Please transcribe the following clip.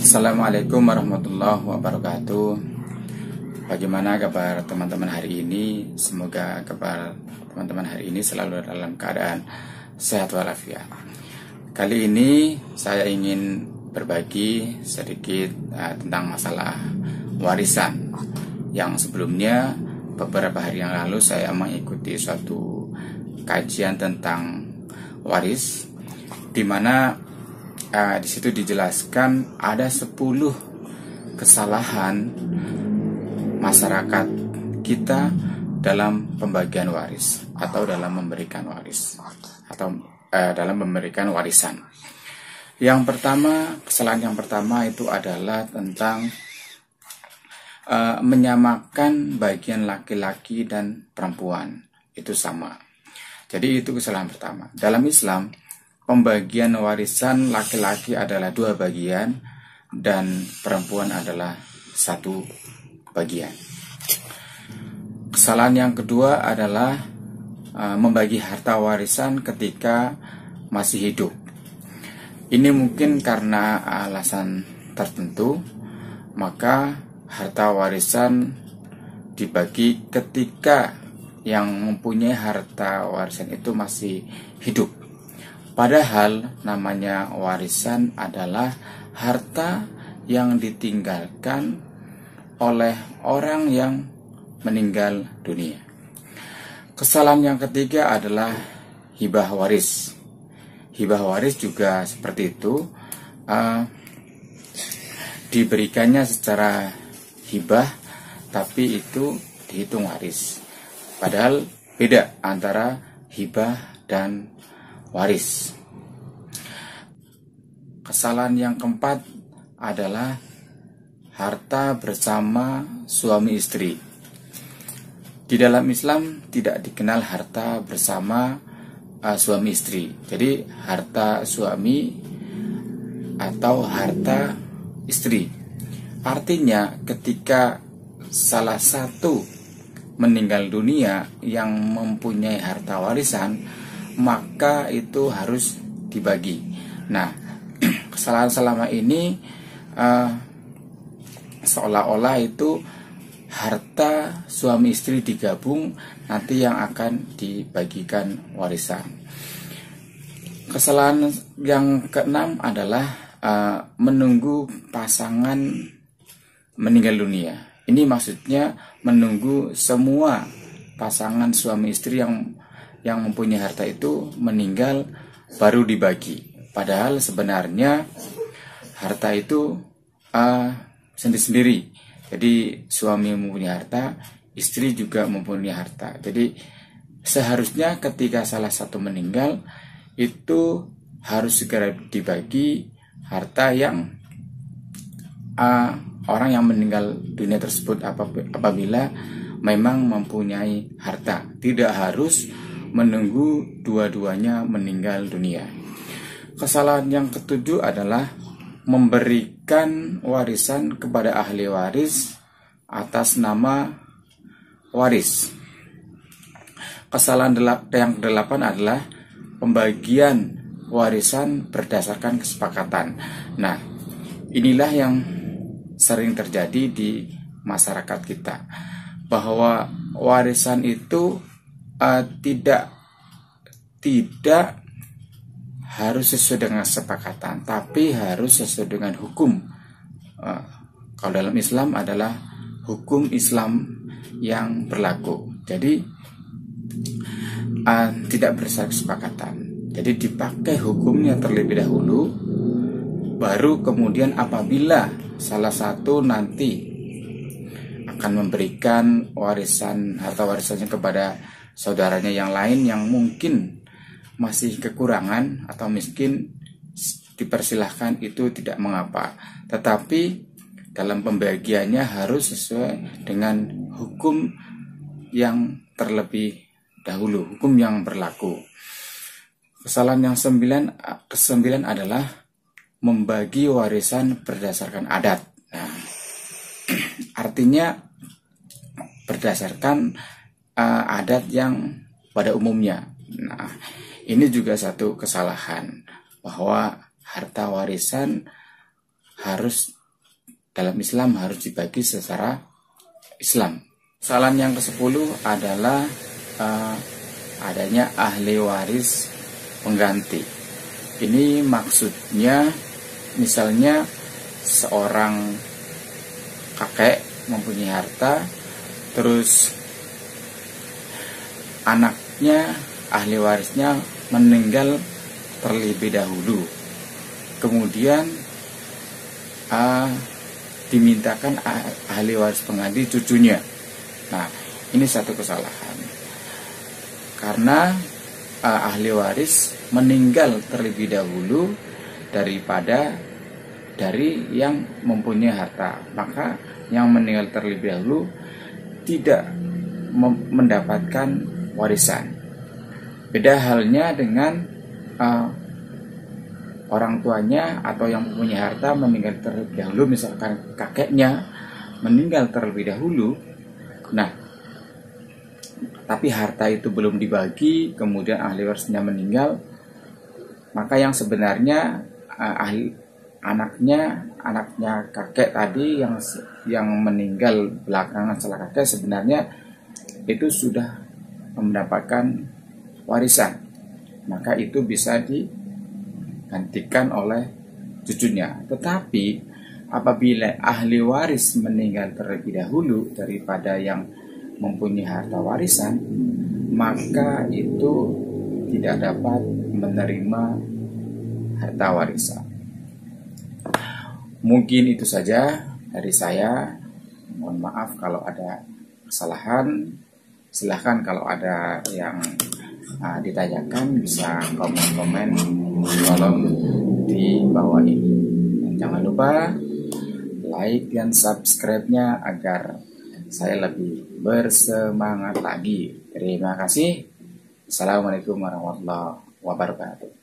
Assalamualaikum warahmatullahi wabarakatuh. Bagaimana kabar teman-teman hari ini? Semoga kabar teman-teman hari ini selalu dalam keadaan sehat walafiat. Kali ini saya ingin berbagi sedikit tentang masalah warisan. Yang sebelumnya beberapa hari yang lalu saya mengikuti suatu kajian tentang waris, di mana di situ dijelaskan ada 10 kesalahan masyarakat kita dalam pembagian waris atau dalam memberikan waris atau dalam memberikan warisan. Yang pertama, kesalahan yang pertama itu adalah tentang menyamakan bagian laki-laki dan perempuan itu sama. Jadi itu kesalahan pertama. Dalam Islam, pembagian warisan laki-laki adalah 2 bagian dan perempuan adalah 1 bagian. Kesalahan yang kedua adalah membagi harta warisan ketika masih hidup. Ini mungkin karena alasan tertentu, maka harta warisan dibagi ketika yang mempunyai harta warisan itu masih hidup. Padahal namanya warisan adalah harta yang ditinggalkan oleh orang yang meninggal dunia. Kesalahan yang ketiga adalah hibah waris. Hibah waris juga seperti itu, diberikannya secara hibah, tapi itu dihitung waris. Padahal beda antara hibah dan waris. Kesalahan yang keempat adalah harta bersama suami istri. Di dalam Islam tidak dikenal harta bersama suami istri. Jadi harta suami atau harta istri. Artinya ketika salah satu meninggal dunia yang mempunyai harta warisan, maka itu harus dibagi. Nah, kesalahan selama ini seolah-olah itu harta suami istri digabung, nanti yang akan dibagikan warisan. Kesalahan yang keenam adalah menunggu pasangan meninggal dunia. Ini maksudnya menunggu semua pasangan suami istri yang mempunyai harta itu meninggal baru dibagi. Padahal sebenarnya harta itu sendiri-sendiri. Jadi suami mempunyai harta, istri juga mempunyai harta. Jadi seharusnya ketika salah satu meninggal itu harus segera dibagi harta yang orang yang meninggal dunia tersebut apabila memang mempunyai harta. Tidak harus menunggu dua-duanya meninggal dunia. Kesalahan yang ketujuh adalah memberikan warisan kepada ahli waris atas nama waris. Kesalahan yang kedelapan adalah pembagian warisan berdasarkan kesepakatan. Nah, inilah yang sering terjadi di masyarakat kita, bahwa warisan itu tidak harus sesuai dengan kesepakatan, tapi harus sesuai dengan hukum. Kalau dalam Islam adalah hukum Islam yang berlaku. Jadi tidak berdasarkan kesepakatan. Jadi dipakai hukumnya terlebih dahulu, baru kemudian apabila salah satu nanti akan memberikan harta warisannya kepada saudaranya yang lain yang mungkin masih kekurangan atau miskin, dipersilahkan, itu tidak mengapa. Tetapi dalam pembagiannya harus sesuai dengan hukum yang terlebih dahulu, hukum yang berlaku. Kesalahan yang kesembilan adalah membagi warisan berdasarkan adat. Nah, artinya berdasarkan adat yang pada umumnya. Nah, ini juga satu kesalahan, bahwa harta warisan harus dalam Islam harus dibagi secara Islam. Soalan yang ke-10 adalah adanya ahli waris pengganti. Ini maksudnya misalnya seorang kakek mempunyai harta, terus anaknya, ahli warisnya meninggal terlebih dahulu, kemudian dimintakan ahli waris pengganti cucunya. Nah, ini satu kesalahan, karena ahli waris meninggal terlebih dahulu daripada dari yang mempunyai harta, maka yang meninggal terlebih dahulu tidak mendapatkan warisan. Beda halnya dengan orang tuanya atau yang mempunyai harta meninggal terlebih dahulu, misalkan kakeknya meninggal terlebih dahulu, nah tapi harta itu belum dibagi, kemudian ahli warisnya meninggal, maka yang sebenarnya anaknya kakek tadi yang meninggal belakangan setelah kakek sebenarnya itu sudah mendapatkan warisan, maka itu bisa digantikan oleh cucunya. Tetapi apabila ahli waris meninggal terlebih dahulu daripada yang mempunyai harta warisan, maka itu tidak dapat menerima harta warisan. Mungkin itu saja dari saya. Mohon maaf kalau ada kesalahan. Silahkan kalau ada yang ditanyakan bisa komen-komen kolom di bawah ini. Dan jangan lupa like dan subscribe-nya agar saya lebih bersemangat lagi. Terima kasih. Assalamualaikum warahmatullahi wabarakatuh.